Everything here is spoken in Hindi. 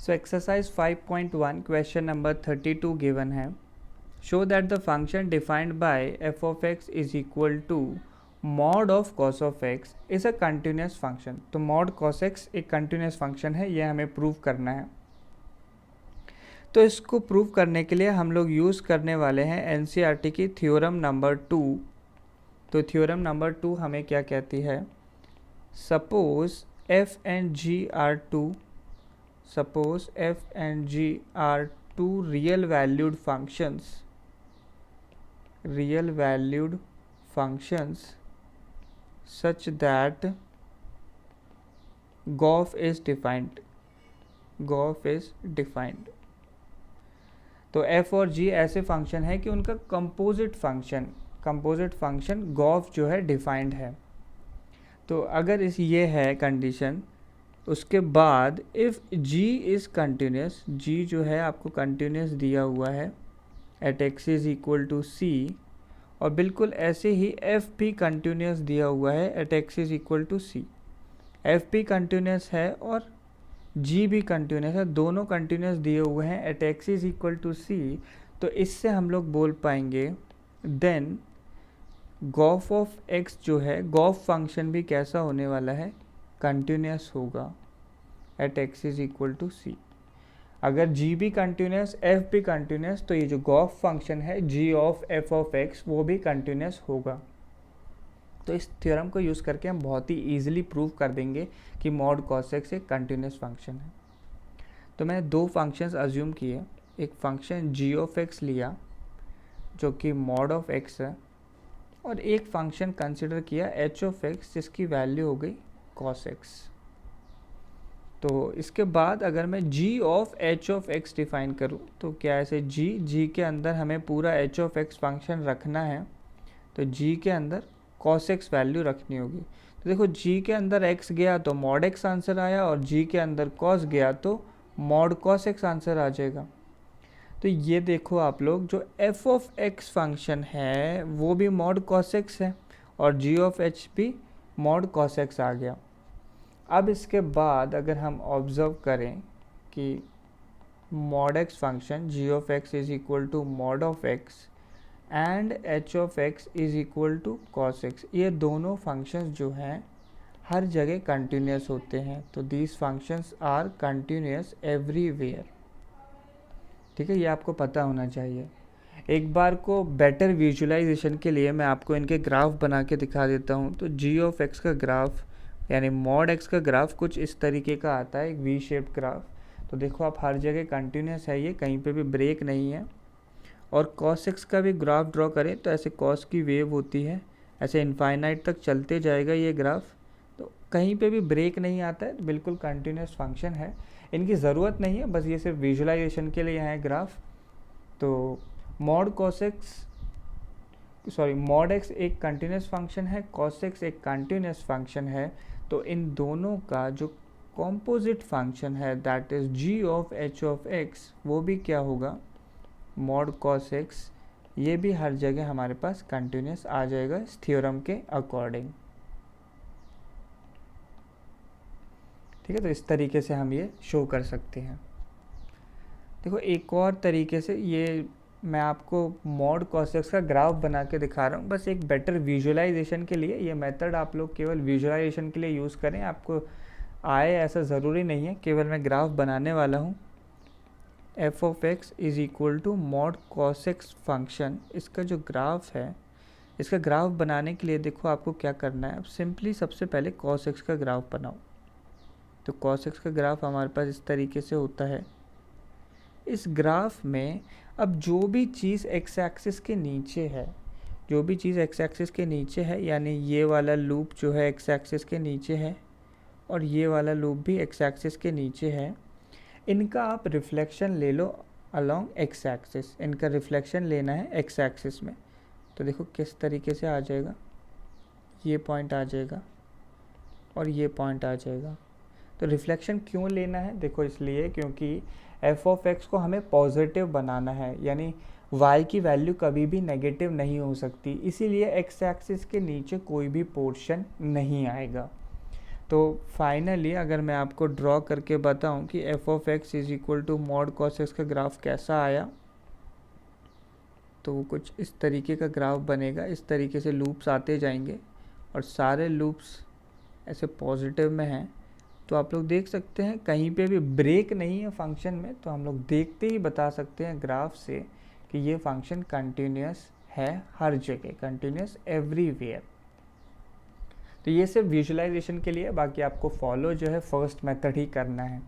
So exercise 5.1 question number 32 given है. Show that the function defined by f of x is equal to mod of cos of x is a continuous function. तो mod cos x एक continuous function है, ये हमें प्रूव करना है. तो इसको प्रूव करने के लिए हम लोग यूज़ करने वाले हैं एनसीईआरटी की थ्योरम नंबर 2. तो थ्योरम नंबर 2 हमें क्या कहती है? Suppose f and g are two real valued functions such that GOF is defined. तो f और g ऐसे फंक्शन है कि उनका कंपोजिट फंक्शन GOF जो है डिफाइंड है. तो अगर ये है कंडीशन, उसके बाद if g is continuous, g जो है आपको कंटिन्यूस दिया हुआ है at x is equal to c, और बिल्कुल ऐसे ही f भी कंटिन्यूस दिया हुआ है at x is equal to c. f भी कंटिन्यूस है और g भी कंटिन्यूस है, दोनों कंटिन्यूस दिए हुए हैं at x is equal to c. तो इससे हम लोग बोल पाएंगे देन गॉफ ऑफ x जो है, गॉफ फंक्शन भी कैसा होने वाला है? कंटिन्यूस होगा at x is equal to c. अगर g भी कंटिन्यूस, f भी कंटिन्यूस, तो ये जो गॉफ फंक्शन है g of f of x वो भी कंटिन्यूस होगा. तो इस थ्योरम को यूज़ करके हम बहुत ही ईजिली प्रूव कर देंगे कि मॉड कॉस x एक कंटिन्यूस फंक्शन है. तो मैंने दो फंक्शंस अज्यूम किए. एक फंक्शन g ऑफ x लिया जो कि मॉड ऑफ x है, और एक फंक्शन कंसिडर किया h ऑफ x जिसकी वैल्यू हो गई cos x. तो इसके बाद अगर मैं g of h of x define करूँ तो क्या ऐसे g के अंदर हमें पूरा h ऑफ x फंक्शन रखना है, तो g के अंदर cos x वैल्यू रखनी होगी. तो देखो g के अंदर x गया तो mod x आंसर आया, और g के अंदर cos गया तो mod cos x आंसर आ जाएगा. तो ये देखो आप लोग, जो f ऑफ x फंक्शन है वो भी mod cos x है और g ऑफ h भी mod cos x आ गया. अब इसके बाद अगर हम ऑब्ज़र्व करें कि mod x function g of x is equal to mod of x and h of x is equal to cos x, ये दोनों फंक्शंस जो हैं हर जगह कंटिन्यूस होते हैं. तो these functions are continuous everywhere. ठीक है, ये आपको पता होना चाहिए. एक बार को बेटर विजुअलाइजेशन के लिए मैं आपको इनके ग्राफ बना के दिखा देता हूँ. तो g ऑफ x का ग्राफ यानी mod x का ग्राफ कुछ इस तरीके का आता है, एक वी शेप्ड ग्राफ. तो देखो आप हर जगह कंटिन्यूस है, ये कहीं पे भी ब्रेक नहीं है. और cos x का भी ग्राफ ड्रॉ करें तो ऐसे cos की वेव होती है, ऐसे इनफाइनाइट तक चलते जाएगा ये ग्राफ. तो कहीं पे भी ब्रेक नहीं आता है, बिल्कुल कंटिन्यूस फंक्शन है. इनकी ज़रूरत नहीं है, बस ये सिर्फ विजुअलाइजेशन के लिए है ग्राफ. तो mod x एक कंटिन्यूस फंक्शन है, cos x एक कंटिन्यूस फंक्शन है. तो इन दोनों का जो कॉम्पोजिट फंक्शन है that is g of h of x वो भी क्या होगा? mod cos x. ये भी हर जगह हमारे पास कंटिन्यूस आ जाएगा इस थ्योरम के अकॉर्डिंग. ठीक है, तो इस तरीके से हम ये शो कर सकते हैं. देखो एक और तरीके से, ये मैं आपको mod cos x का ग्राफ बना के दिखा रहा हूँ बस एक बेटर विजुअलाइजेशन के लिए. ये मेथड आप लोग केवल विजुअलाइजेशन के लिए यूज़ करें, आपको आए ऐसा ज़रूरी नहीं है. केवल मैं ग्राफ बनाने वाला हूँ. f of x is equal to mod cos x function, इसका जो ग्राफ है, इसका ग्राफ बनाने के लिए देखो आपको क्या करना है. अब सिंपली सबसे पहले cos x का ग्राफ बनाओ. तो cos x का ग्राफ हमारे पास इस तरीके से होता है. इस ग्राफ में अब जो भी चीज़ x एक्सिस के नीचे है, यानी ये वाला लूप जो है x एक्सिस के नीचे है और ये वाला लूप भी x एक्सिस के नीचे है, इनका आप रिफ्लेक्शन ले लो अलोंग x एक्सिस. इनका रिफ्लेक्शन लेना है x एक्सिस में. तो देखो किस तरीके से आ जाएगा, ये पॉइंट आ जाएगा और ये पॉइंट आ जाएगा. तो रिफ्लेक्शन क्यों लेना है? देखो इसलिए क्योंकि f ऑफ x को हमें पॉजिटिव बनाना है, यानी y की वैल्यू कभी भी नेगेटिव नहीं हो सकती, इसीलिए x एक्सिस के नीचे कोई भी पोर्शन नहीं आएगा. तो फाइनली अगर मैं आपको ड्रॉ करके बताऊं कि f of x is equal to mod cos x का ग्राफ कैसा आया, तो वो कुछ इस तरीके का ग्राफ बनेगा। इस तरीके से लूप्स आते जाएंगे और सारे लूप्स ऐसे पॉजिटिव में हैं। तो आप लोग देख सकते हैं कहीं पे भी ब्रेक नहीं है फंक्शन में, तो हम लोग देखते ही बता सकते हैं ग्राफ से कि ये फंक्शन कंटिन्यूस है हर जगह, कंटिन्यूस एवरीवेयर। तो ये सिर्फ विजुअलाइजेशन के लिए, बाकी आपको फॉलो जो है फर्स्ट मेथड ही करना है।